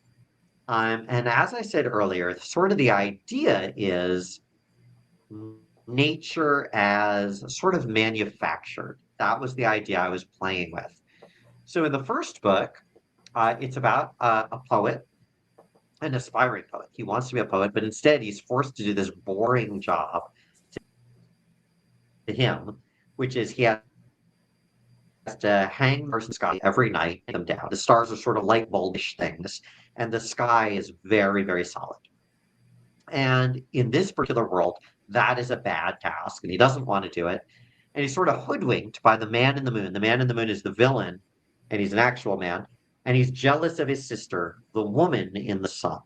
And as I said earlier, sort of the idea is nature as sort of manufactured. That was the idea I was playing with. So in the first book, it's about a poet, an aspiring poet. He wants to be a poet, but instead he's forced to do this boring job to him, which is he has to hang the person's sky every night, hang them down. The stars are sort of light bulbish things, and the sky is very, very solid. And in this particular world, that is a bad task, and he doesn't want to do it. And he's sort of hoodwinked by the man in the moon. The man in the moon is the villain, and he's an actual man, and he's jealous of his sister, the woman in the sun.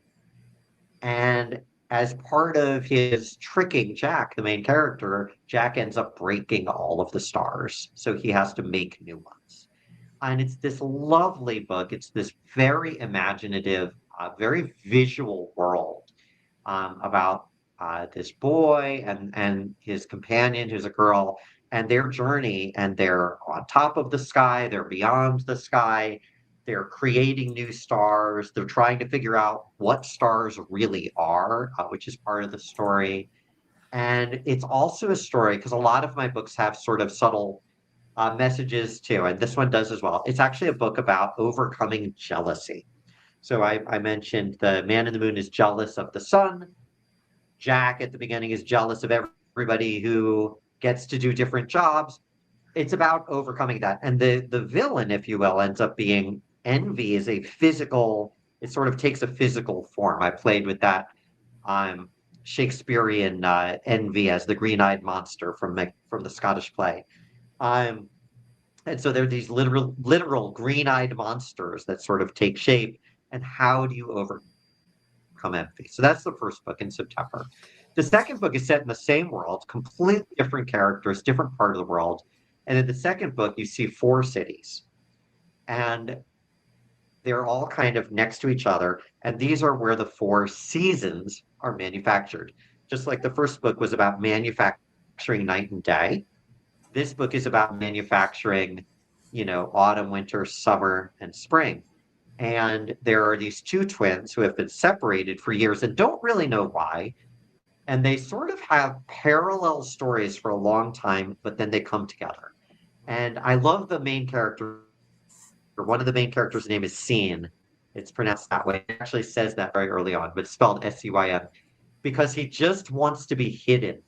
And as part of his tricking Jack, the main character, Jack ends up breaking all of the stars. So he has to make new ones. And it's this lovely book. It's this very imaginative, very visual world about this boy and his companion, who's a girl, and their journey. And they're on top of the sky, they're beyond the sky, they're creating new stars, they're trying to figure out what stars really are, which is part of the story. And it's also a story, because a lot of my books have sort of subtle messages too, and this one does as well. It's actually a book about overcoming jealousy. So I mentioned the man in the moon is jealous of the sun. Jack at the beginning is jealous of everybody who gets to do different jobs. It's about overcoming that. And the villain, if you will, ends up being envy. Is a physical, it sort of takes a physical form. I played with that Shakespearean envy as the green-eyed monster from the Scottish play. And so there are these literal green-eyed monsters that sort of take shape. And how do you overcome envy? So that's the first book in September. The second book is set in the same world, completely different characters, different part of the world. And in the second book, you see 4 cities. And they're all kind of next to each other. And these are where the 4 seasons are manufactured. Just like the first book was about manufacturing night and day, this book is about manufacturing, autumn, winter, summer, and spring. And there are these 2 twins who have been separated for years and don't really know why. And they sort of have parallel stories for a long time, but then they come together. And I love the main character. One of the main characters' name is Seyn. It's pronounced that way. It actually says that very early on, but it's spelled Seyn, because he just wants to be hidden,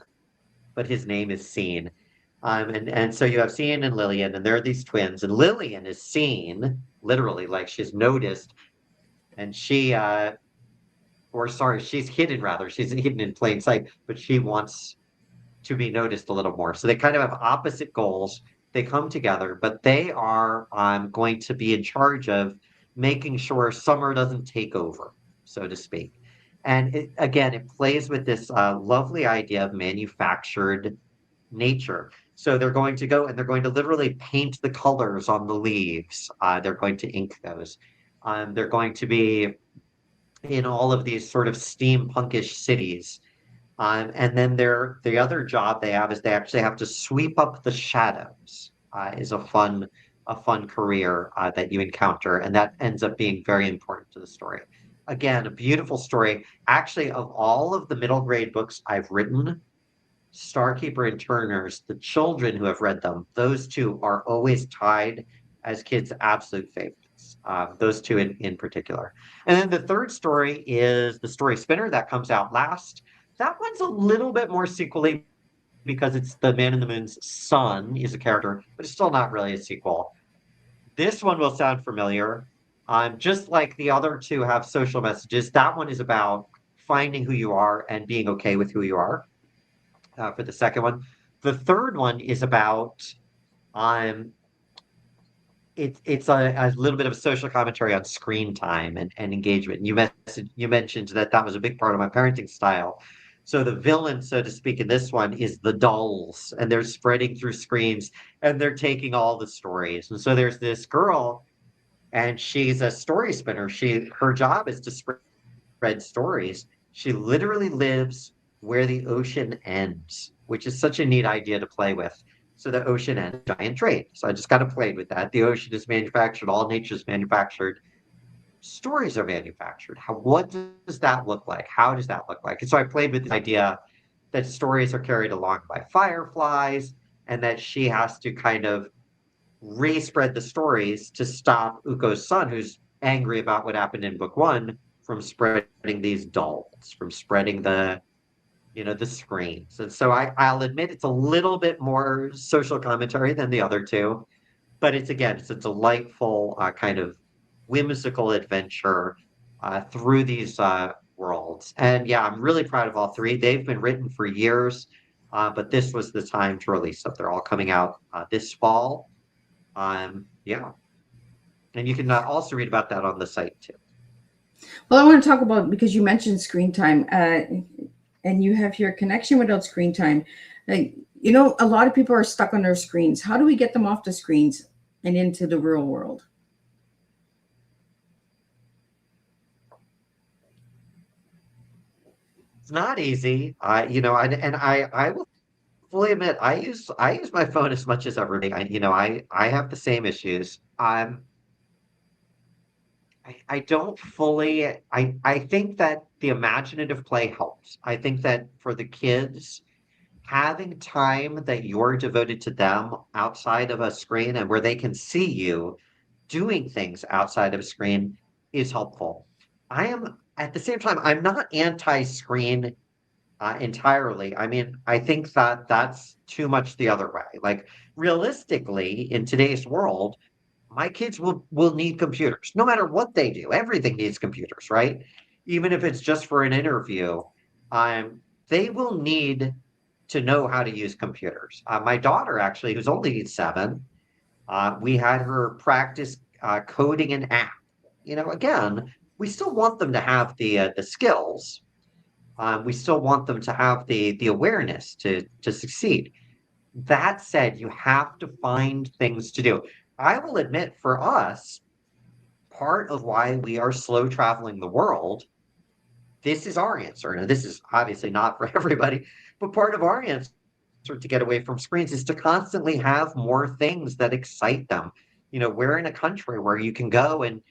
but his name is Seyn. And so you have Seyn and Lillian, and there are these twins, and Lillian is seen, literally, like she's noticed, and she's hidden rather. She's hidden in plain sight, but she wants to be noticed a little more. So they kind of have opposite goals. They come together, but they are going to be in charge of making sure summer doesn't take over, so to speak. And it plays with this lovely idea of manufactured nature. So they're going to go and they're going to literally paint the colors on the leaves. They're going to ink those. They're going to be in all of these sort of steampunkish cities. And then the other job they have is they actually have to sweep up the shadows. Is a fun career that you encounter, and that ends up being very important to the story. again, a beautiful story. Actually, of all of the middle grade books I've written, Starkeeper and Turner's, the children who have read them, those two are always tied as kids' absolute favorites. Those two in particular. And then the third story is The Story Spinner that comes out last. That one's a little bit more sequely because it's the Man in the Moon's son is a character, but it's still not really a sequel. This one will sound familiar. Just like the other two have social messages, that one is about finding who you are and being okay with who you are for the second one. The third one is about um, it's a little bit of a social commentary on screen time and engagement. You mentioned that that was a big part of my parenting style. So the villain, so to speak, in this one is the dolls, and they're spreading through screens and they're taking all the stories. And so there's this girl, and she's a story spinner. Her job is to spread stories. She literally lives where the ocean ends, which is such a neat idea to play with. So the ocean ends, giant trade. So I just kind of played with that. The ocean is manufactured, all nature is manufactured. Stories are manufactured. What does that look like? How does that look like? And so I played with the idea that stories are carried along by fireflies and that she has to kind of re-spread the stories to stop Uko's son, who's angry about what happened in book one, from spreading these dolls, from spreading the screens. And so I'll admit it's a little bit more social commentary than the other two, but it's a delightful kind of whimsical adventure through these worlds. And yeah, I'm really proud of all three. They've been written for years, but this was the time to release them. They're all coming out this fall. Yeah, and you can also read about that on the site too. Well, I want to talk about, because you mentioned screen time, and you have your connection without screen time. A lot of people are stuck on their screens. How do we get them off the screens and into the real world? It's not easy. I will fully admit I use my phone as much as everybody. I have the same issues. I don't fully. I think that the imaginative play helps. I think that for the kids, having time that you're devoted to them outside of a screen and where they can see you doing things outside of a screen is helpful. I am at the same time, I'm not anti-screen entirely. I mean, I think that that's too much the other way. Like realistically, in today's world, my kids will need computers no matter what they do. Everything needs computers, right? Even if it's just for an interview, they will need to know how to use computers. My daughter, actually, who's only 7, we had her practice coding an app. Again, we still want them to have the skills. We still want them to have the awareness to succeed. That said, you have to find things to do. I will admit, for us, part of why we are slow traveling the world, this is our answer. Now, this is obviously not for everybody, but part of our answer to get away from screens is to constantly have more things that excite them. We're in a country where you can go and,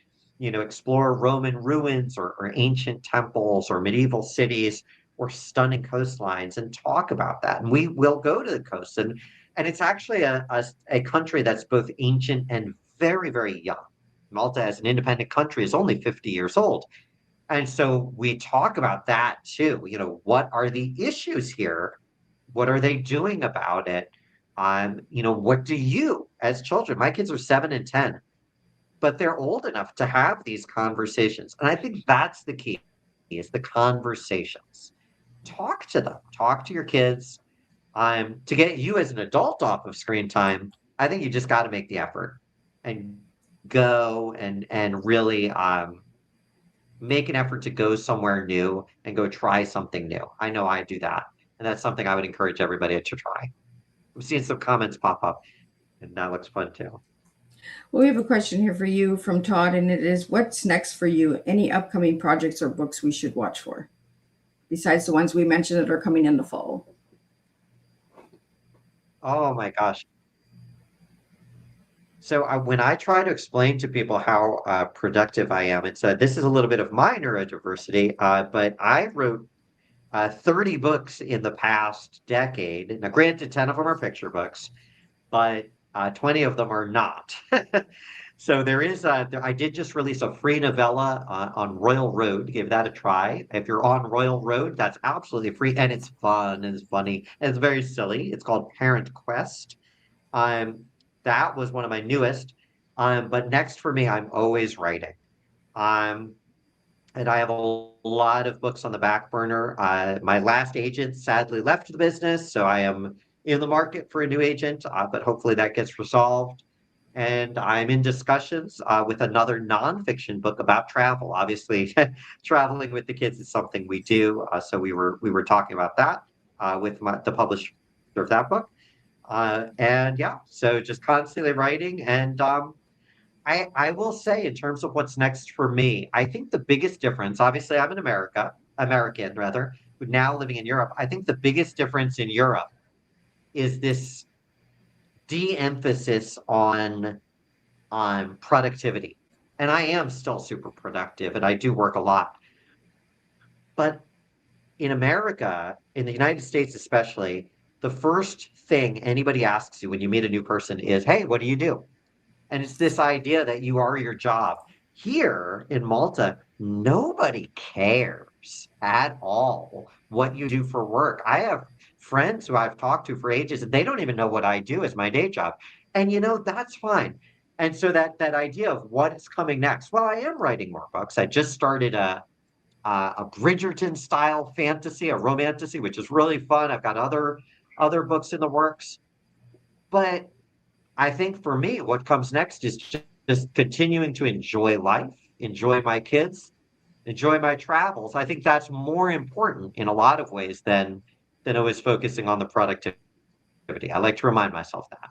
explore Roman ruins or ancient temples or medieval cities or stunning coastlines and talk about that. And we will go to the coast. And it's actually a country that's both ancient and very, very young. Malta, as an independent country, is only 50 years old. And so we talk about that too. What are the issues here? What are they doing about it? What do you, as children, my kids are 7 and 10, but they're old enough to have these conversations. And I think that's the key, is the conversations. Talk to them, talk to your kids. To get you as an adult off of screen time, I think you just got to make the effort and go and really make an effort to go somewhere new and go try something new. I know I do that. And that's something I would encourage everybody to try. I'm seeing some comments pop up, and that looks fun too. Well, we have a question here for you from Todd, and it is, what's next for you? Any upcoming projects or books we should watch for, besides the ones we mentioned that are coming in the fall? Oh my gosh. When I try to explain to people how productive I am, it's this is a little bit of my neurodiversity, but I wrote 30 books in the past decade. Now, granted, 10 of them are picture books, but 20 of them are not. So I did just release a free novella on Royal Road. Give that a try. If you're on Royal Road, that's absolutely free, and it's fun, and it's funny, and it's very silly. It's called Parent Quest. Um, that was one of my newest. But next for me, I'm always writing. Um, and I have a lot of books on the back burner. My last agent sadly left the business, so I am in the market for a new agent, but hopefully that gets resolved. And I'm in discussions with another nonfiction book about travel. Obviously, traveling with the kids is something we do. So we were talking about that with the publisher of that book. And yeah, so just constantly writing. And I will say, in terms of what's next for me, I think the biggest difference, obviously, I'm American rather, but now living in Europe. I think the biggest difference in Europe is this de-emphasis on productivity. And I am still super productive and I do work a lot. But in America, in the United States especially, the first thing anybody asks you when you meet a new person is, "Hey, what do you do?" And it's this idea that you are your job. Here in Malta, nobody cares at all what you do for work. I have friends who I've talked to for ages, and they don't even know what I do as my day job. And that's fine. And so that idea of what is coming next. Well, I am writing more books. I just started a Bridgerton style fantasy, a romantasy, which is really fun. I've got other books in the works. But I think for me, what comes next is just continuing to enjoy life, enjoy my kids, enjoy my travels. I think that's more important in a lot of ways than always focusing on the productivity. I like to remind myself that.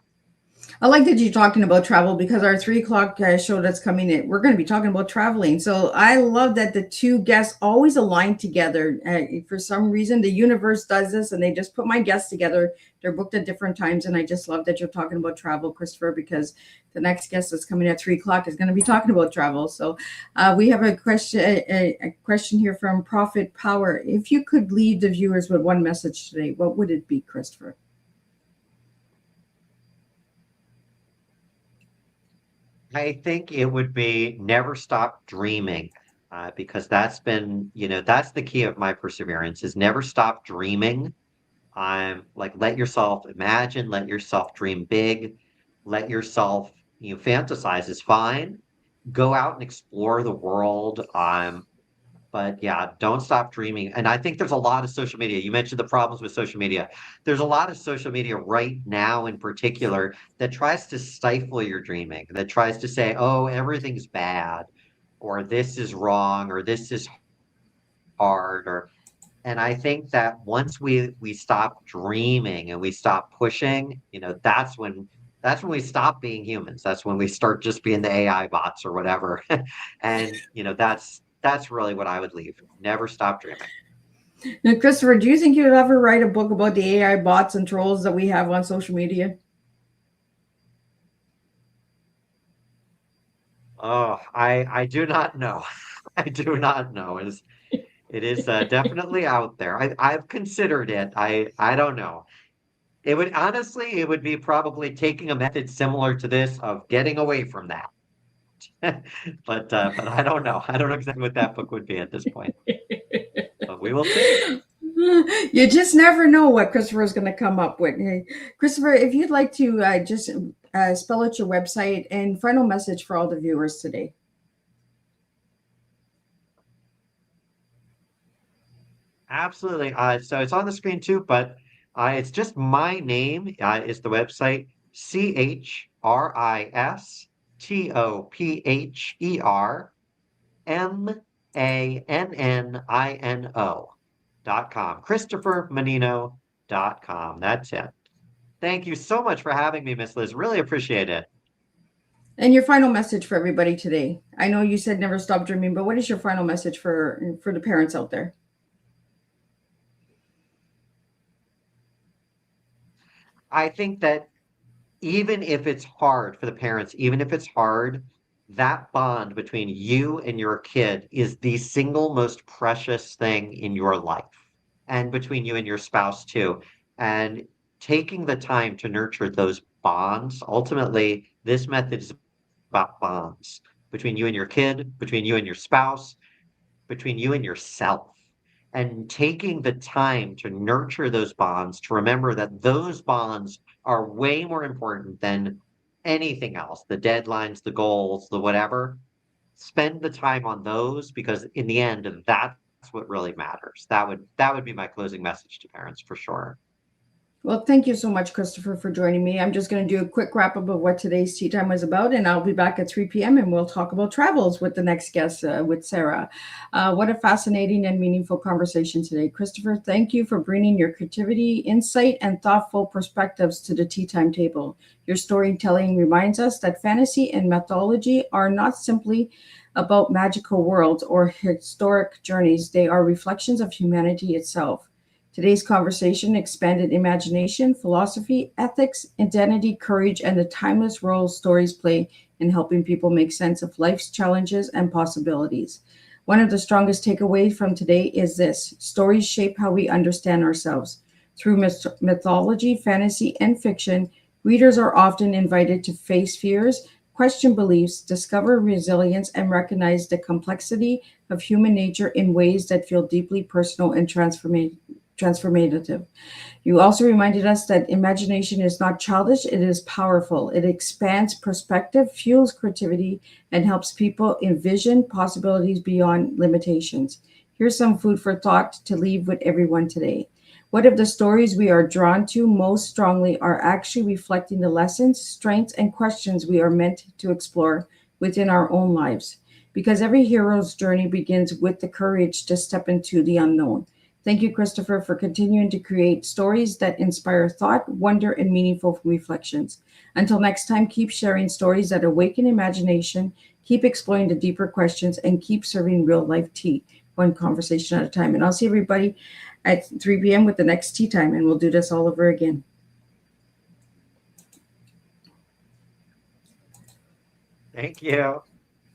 I like that you're talking about travel because our 3 o'clock show that's coming in, we're going to be talking about traveling. So I love that the two guests always align together. For some reason, the universe does this and they just put my guests together. They're booked at different times. And I just love that you're talking about travel, Christopher, because the next guest that's coming at 3 o'clock is going to be talking about travel. So we have a question here from Profit Power. If you could leave the viewers with one message today, what would it be, Christopher? I think it would be never stop dreaming, because that's the key of my perseverance is never stop dreaming. I'm like, let yourself imagine, let yourself dream big, let yourself, fantasize is fine. Go out and explore the world. But yeah, don't stop dreaming. And I think there's a lot of social media. You mentioned the problems with social media. There's a lot of social media right now in particular that tries to stifle your dreaming, that tries to say, oh, everything's bad, or this is wrong, or this is hard, and I think that once we stop dreaming and we stop pushing, that's when we stop being humans. That's when we start just being the AI bots or whatever. And that's really what I would leave. Never stop dreaming. Now, Christopher, do you think you'd ever write a book about the AI bots and trolls that we have on social media? Oh, I do not know. I do not know. It is definitely out there. I've considered it. I don't know. It would be probably taking a method similar to this of getting away from that. But I don't know. I don't know exactly what that book would be at this point. But we will see. You just never know what Christopher is going to come up with. Hey, Christopher, if you'd like to just spell out your website and final message for all the viewers today. Absolutely. So it's on the screen too, but it's just my name is the website, ChristopherMannino.com. ChristopherMannino.com. That's it. Thank you so much for having me, Miss Liz. Really appreciate it. And your final message for everybody today. I know you said never stop dreaming, but what is your final message for the parents out there? I think that even if it's hard for the parents, even if it's hard, that bond between you and your kid is the single most precious thing in your life, and between you and your spouse too. And taking the time to nurture those bonds, ultimately, this method is about bonds between you and your kid, between you and your spouse, between you and yourself. And taking the time to nurture those bonds, to remember that those bonds are way more important than anything else, the deadlines, the goals, the whatever. Spend the time on those, because in the end, that's what really matters. That would be my closing message to parents for sure. Well, thank you so much, Christopher, for joining me. I'm just going to do a quick wrap up of what today's tea time was about, and I'll be back at 3 p.m. and we'll talk about travels with the next guest, with Sarah. What a fascinating and meaningful conversation today. Christopher, thank you for bringing your creativity, insight, and thoughtful perspectives to the tea time table. Your storytelling reminds us that fantasy and mythology are not simply about magical worlds or historic journeys, they are reflections of humanity itself. Today's conversation expanded imagination, philosophy, ethics, identity, courage, and the timeless role stories play in helping people make sense of life's challenges and possibilities. One of the strongest takeaways from today is this: stories shape how we understand ourselves. Through mythology, fantasy, and fiction, readers are often invited to face fears, question beliefs, discover resilience, and recognize the complexity of human nature in ways that feel deeply personal and transformative. You also reminded us that imagination is not childish, it is powerful. It expands perspective, fuels creativity, and helps people envision possibilities beyond limitations. Here's some food for thought to leave with everyone today. What if the stories we are drawn to most strongly are actually reflecting the lessons, strengths, and questions we are meant to explore within our own lives? Because every hero's journey begins with the courage to step into the unknown. Thank you, Christopher, for continuing to create stories that inspire thought, wonder, and meaningful reflections. Until next time, keep sharing stories that awaken imagination, keep exploring the deeper questions, and keep serving real life tea, one conversation at a time. And I'll see everybody at 3 p.m. with the next tea time, and we'll do this all over again. Thank you.